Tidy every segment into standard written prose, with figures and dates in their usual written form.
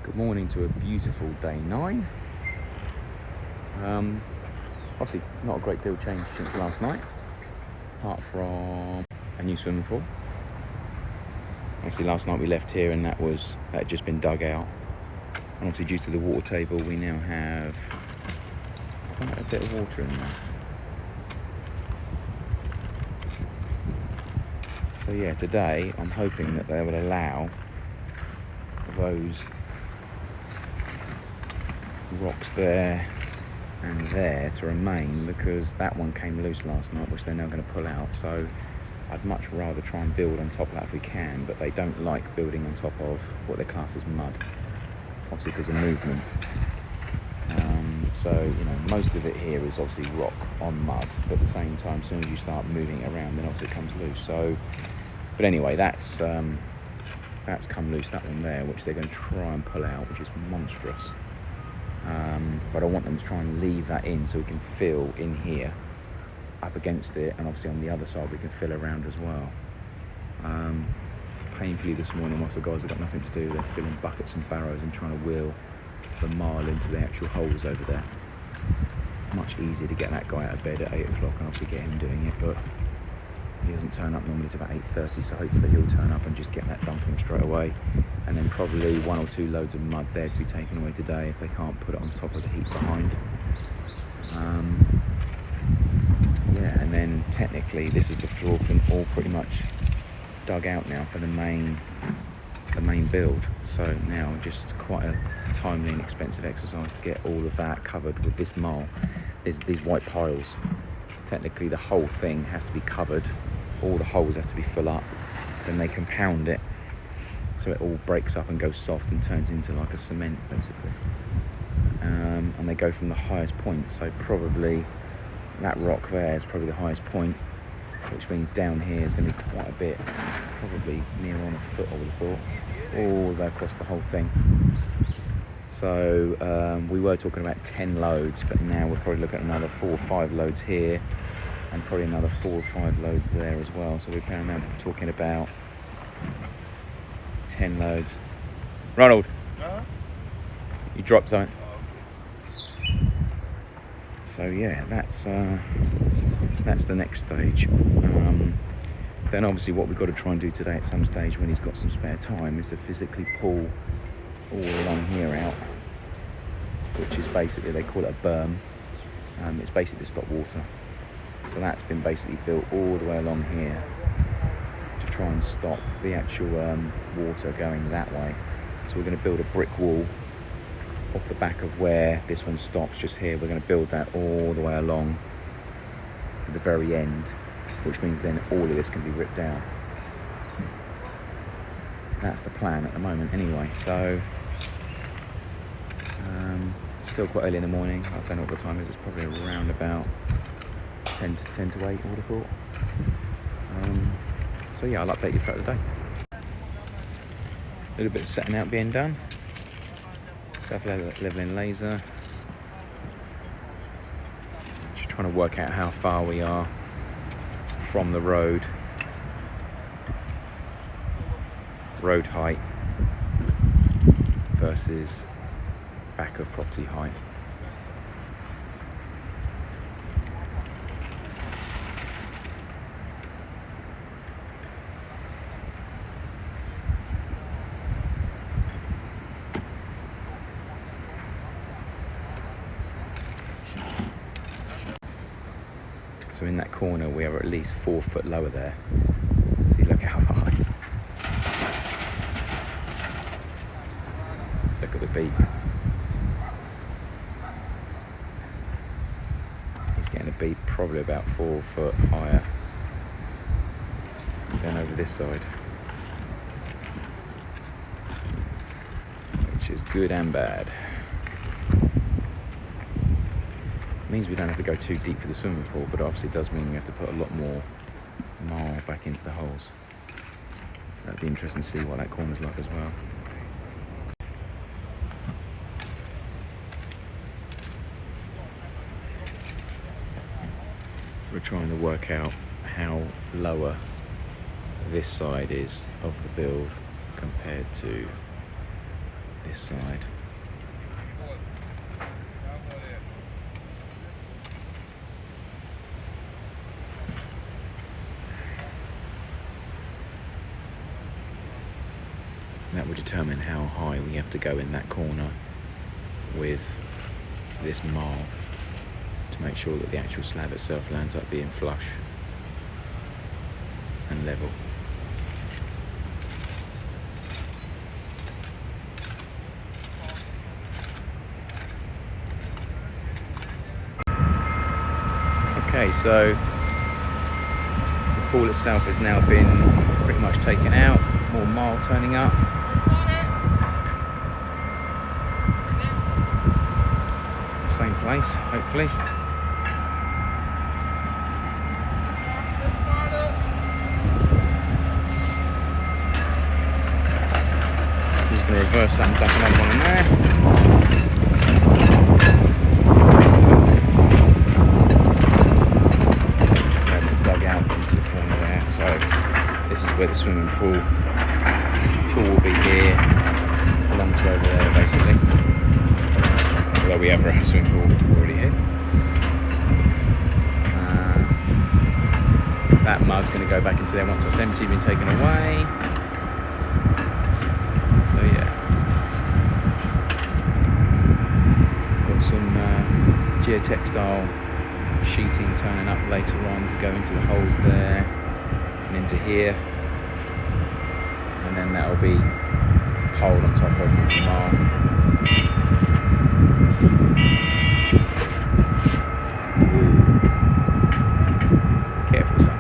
Good morning to a beautiful day 9. Obviously not a great deal changed since last night, apart from a new swimming pool. Obviously last night we left here and that had just been dug out, and obviously due to the water table we now have quite a bit of water in there. So yeah, today I'm hoping that they will allow those rocks there and there to remain, because that one came loose last night, which they're now going to pull out. So I'd much rather try and build on top of that if we can, but they don't like building on top of what they class as mud, obviously because of movement. So you know, most of it here is obviously rock on mud, but at the same time, as soon as you start moving it around, then obviously it comes loose. So, but anyway, that's come loose, that one there, which they're going to try and pull out, which is monstrous. But I want them to try and leave that in so we can fill in here up against it, and obviously on the other side we can fill around as well. Painfully this morning, whilst the guys have got nothing to do, they're filling buckets and barrows and trying to wheel the Marl into the actual holes over there. Much easier to get that guy out of bed at 8 o'clock and obviously get him doing it, but he doesn't turn up. Normally it's about 8:30, so hopefully he'll turn up and just get that done for him straight away. And then probably 1 or 2 loads of mud there to be taken away today if they can't put it on top of the heap behind. Yeah, and then technically this is the floor plan all pretty much dug out now for the main build. So now just quite a timely and expensive exercise to get all of that covered with this marl. There's these white piles. Technically the whole thing has to be covered. All the holes have to be full up. Then they compound it so it all breaks up and goes soft and turns into like a cement basically. And they go from the highest point, so probably that rock there is probably the highest point, which means down here is going to be quite a bit, probably near on a foot I would have thought, all the way across the whole thing. So we were talking about 10 loads, but now we're probably looking at another 4 or 5 loads here and probably another 4 or 5 loads there as well. So we're talking about 10 loads. Ronald, you dropped something. So yeah, that's the next stage. Then obviously what we've got to try and do today at some stage when he's got some spare time is to physically pull all along here out, which is basically, they call it a berm. It's basically to stop water. So that's been basically built all the way along here to try and stop the actual water going that way. So we're going to build a brick wall off the back of where this one stops, just here. We're going to build that all the way along to the very end, which means then all of this can be ripped out. That's the plan at the moment anyway. So still quite early in the morning. I don't know what the time is. It's probably around about 10 to 8 I would have thought. So yeah, I'll update you throughout the day. A little bit of setting out being done. Self-leveling laser. Just trying to work out how far we are from the road height versus back of property height. So in that corner we are at least 4 foot lower there. See, look how high. Look at the beak. He's getting a beak probably about 4 foot higher than over this side, which is good and bad. Means we don't have to go too deep for the swimming pool, but obviously it does mean we have to put a lot more marl back into the holes. So that'd be interesting to see what that corner's like as well. So we're trying to work out how lower this side is of the build compared to this side. That will determine how high we have to go in that corner with this marl to make sure that the actual slab itself lands up being flush and level. Okay, so the pool itself has now been pretty much taken out, more marl turning up. Same place, hopefully. So I'm just going to reverse that and dump another one in there. There's no more dug out into the corner there. So this is where the swimming pool will be here, along to over there basically. Although we have our own swimming pool already here. That mud's going to go back into there once it's empty, been taken away. So yeah, got some geotextile sheeting turning up later on to go into the holes there and into here, and then that'll be poled on top of the marl. Careful, son.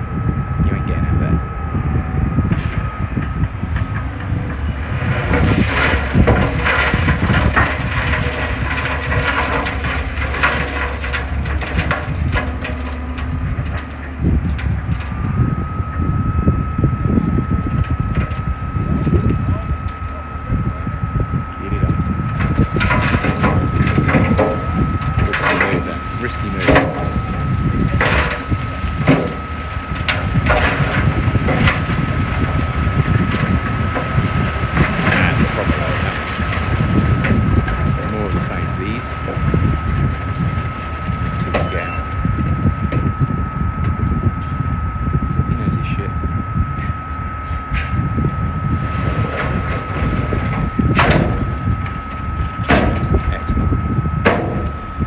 You ain't getting out there. Get it up. Risky move then. Risky move.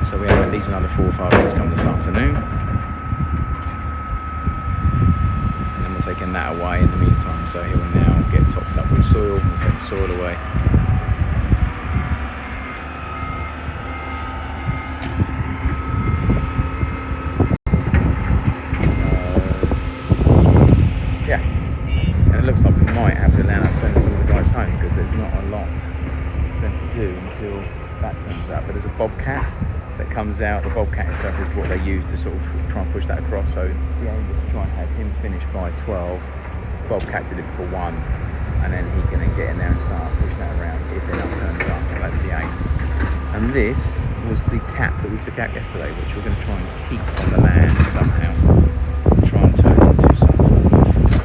So we have at least another 4 or 5 days come this afternoon. And then we're taking that away in the meantime. So he will now get topped up with soil. We'll take the soil away. So, yeah. And it looks like we might have to land up sending some of the guys home because there's not a lot for them to do until that turns out. But there's a bobcat that comes out. The bobcat itself is what they use to sort of try and push that across. So the aim is to try and have him finished by 12. Bobcat did it for 1, and then he can then get in there and start pushing that around if enough turns up. So that's the aim. And this was the cap that we took out yesterday, which we're going to try and keep on the land somehow. Try and turn into some form of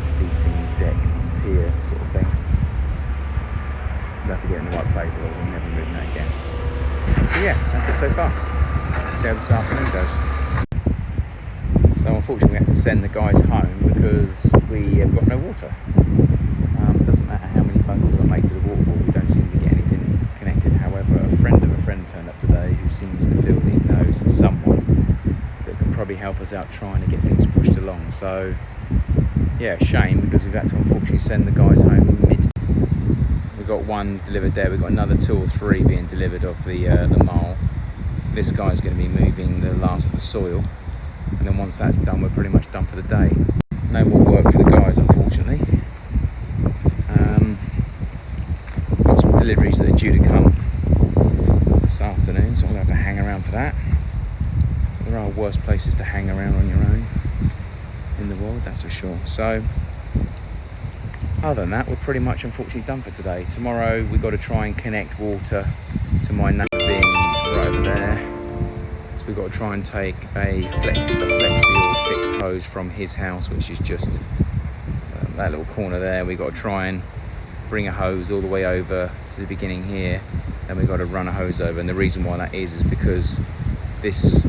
seating deck pier sort of thing. We'll have to get in the right place, otherwise we'll never move that again. So yeah, that's it so far. Let's see how this afternoon goes. So unfortunately we have to send the guys home because we have got no water. It doesn't matter how many phone calls I make to the water board, we don't seem to get anything connected. However, a friend of a friend turned up today who seems to feel he knows someone that can probably help us out trying to get things pushed along. So yeah, shame because we've had to unfortunately send the guys home mid. We've got 1 delivered there, we've got another 2 or 3 being delivered of the marl. This guy's going to be moving the last of the soil, and then once that's done we're pretty much done for the day. No more work for the guys unfortunately. Got some deliveries that are due to come this afternoon, so I'm going to have to hang around for that. There are worse places to hang around on your own in the world, that's for sure. So other than that, we're pretty much unfortunately done for today. Tomorrow we've got to try and connect water to my neighbour being right over there. So we've got to try and take a flexi or fixed hose from his house, which is just that little corner there. We've got to try and bring a hose all the way over to the beginning here, then we've got to run a hose over. And the reason why that is because this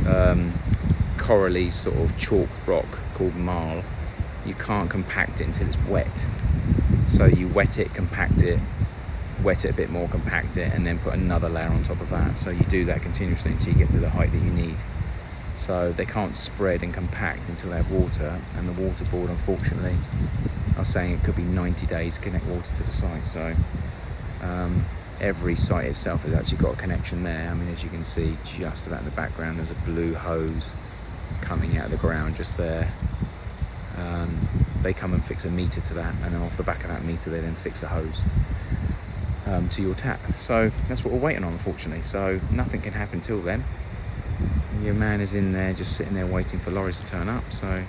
corally sort of chalk rock called marl, you can't compact it until it's wet. So you wet it, compact it, wet it a bit more, compact it, and then put another layer on top of that. So you do that continuously until you get to the height that you need. So they can't spread and compact until they have water, and the water board, unfortunately, I was saying it could be 90 days to connect water to the site. So every site itself has actually got a connection there. I mean, as you can see just about in the background, there's a blue hose coming out of the ground just there. They come and fix a meter to that, and then off the back of that meter they then fix a hose to your tap. So that's what we're waiting on, unfortunately. So nothing can happen till then. Your man is in there just sitting there waiting for lorries to turn up, so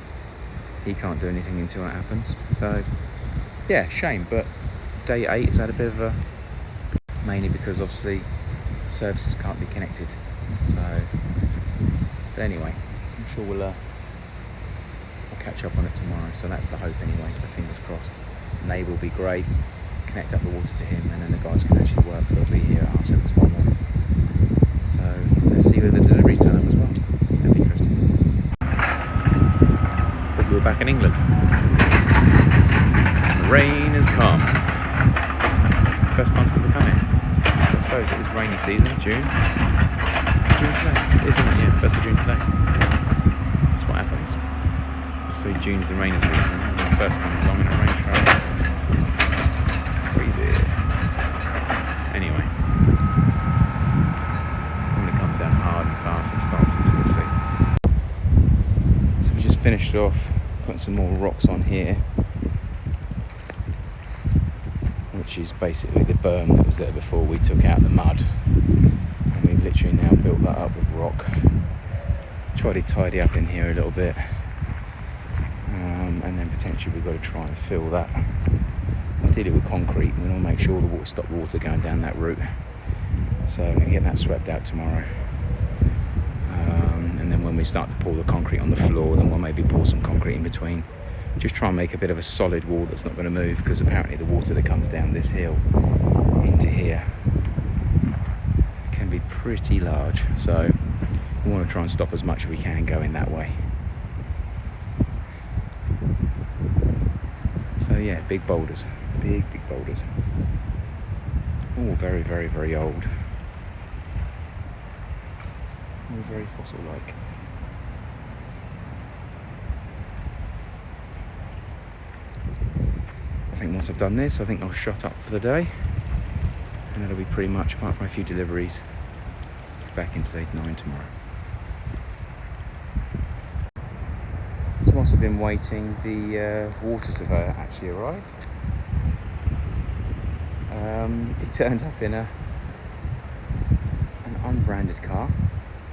he can't do anything until that happens. So yeah, shame, but day 8 has had a bit of a, mainly because obviously services can't be connected. So but anyway, I'm sure we'll catch up on it tomorrow. So that's the hope anyway, so fingers crossed. Neighbour will be great, connect up the water to him, and then the guys can actually work, so they'll be here at 7:30 tomorrow morning. So let's see whether the deliveries turn up as well. That'd be interesting. It's like we're back in England. The rain has come. First time since I come here. I suppose it is rainy season, June. June today, isn't it? Yeah, 1st of June today. That's what happens. So June's the rainy season, and when it first comes along in the rain track. Crazy. Anyway. When it comes down hard and fast, it stops, as you can see. So we just finished off putting some more rocks on here, which is basically the berm that was there before we took out the mud. And we've literally now built that up with rock. Try to tidy up in here a little bit. And then potentially we've got to try and fill that. Ideally with concrete. We want to make sure the water, stop water going down that route. So I'm going to get that swept out tomorrow. And then when we start to pour the concrete on the floor, then we'll maybe pour some concrete in between. Just try and make a bit of a solid wall that's not going to move, because apparently the water that comes down this hill into here can be pretty large. So we want to try and stop as much as we can going that way. So yeah, big boulders, big boulders. All very, very, very old. All very fossil-like. I think once I've done this, I think I'll shut up for the day, and that'll be pretty much, apart from a few deliveries, back into day 9 tomorrow. So whilst I've been waiting, the water surveyor actually arrived. He turned up in an unbranded car,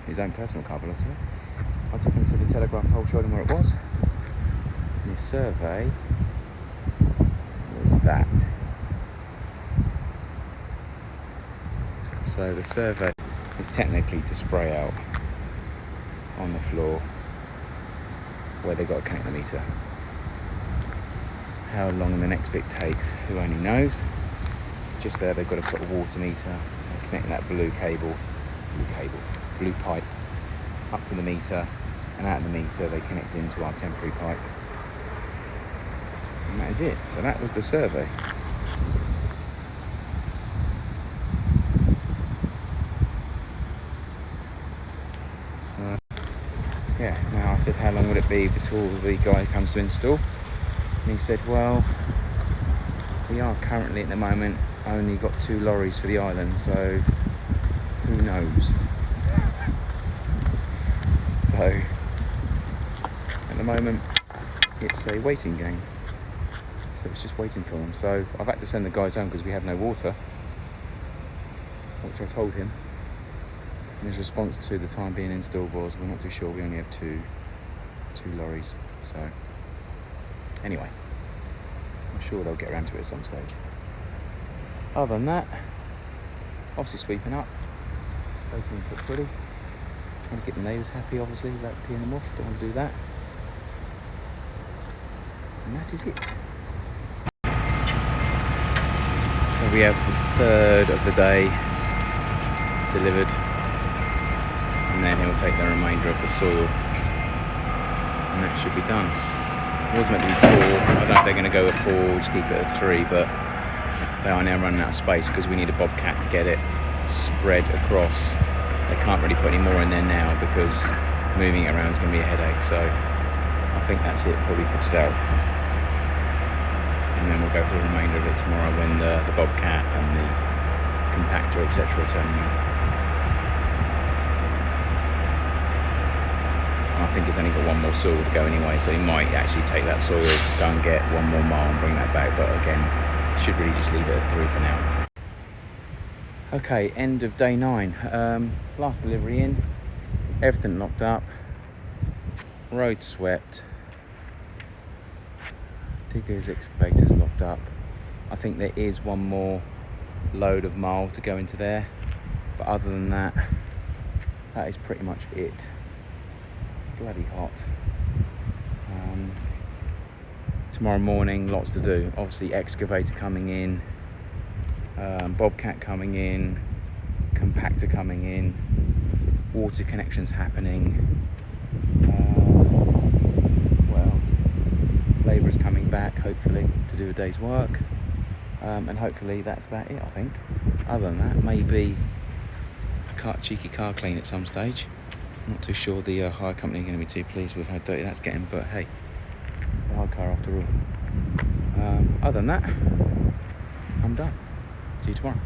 his own personal car belongs to it. I took him to the telegraph pole, showed him where it was. And his survey was that. So the survey is technically to spray out on the floor where they've got to connect the meter. How long the next bit takes, who only knows. Just there they've got to put a water meter and connect that blue pipe up to the meter, and out of the meter they connect into our temporary pipe. And that is it. So that was the survey. So yeah, now I said how long would it be before the guy comes to install, and he said, well, we are currently at the moment only got 2 lorries for the island, so who knows. So at the moment it's a waiting game, so it's just waiting for them. So I've had to send the guys home because we have no water, which I told him, and his response to the time being installed was, we're not too sure, we only have two lorries. So anyway, I'm sure they'll get around to it at some stage. Other than that, obviously sweeping up, making it look pretty, trying to get the neighbours happy, obviously, without peeing them off. Don't want to do that. And that is it. So we have the third of the day delivered, and then he'll take the remainder of the soil, and that should be done. It was meant to be 4. I don't know if they're going to go with 4 or just keep it at 3, but they are now running out of space because we need a bobcat to get it spread across. They can't really put any more in there now because moving it around is going to be a headache. So I think that's it probably for today. And then we'll go for the remainder of it tomorrow when the bobcat and the compactor, etc. are turning up. I think it's only got 1 more soil to go anyway, so he might actually take that soil, go and get 1 more Marl and bring that back. But again, should really just leave it at 3 for now. Okay, end of day 9. Last delivery in, everything locked up, road swept, diggers, excavators locked up. I think there is 1 more load of Marl to go into there, but other than that, that is pretty much it. Bloody hot. Tomorrow morning, lots to do. Obviously, excavator coming in, bobcat coming in, compactor coming in, water connections happening. What else? Labourers coming back, hopefully, to do a day's work. And hopefully that's about it, I think. Other than that, maybe a cheeky car clean at some stage. I'm not too sure the hire company are going to be too pleased with how dirty that's getting, but hey, it's a hire car after all. Other than that, I'm done. See you tomorrow.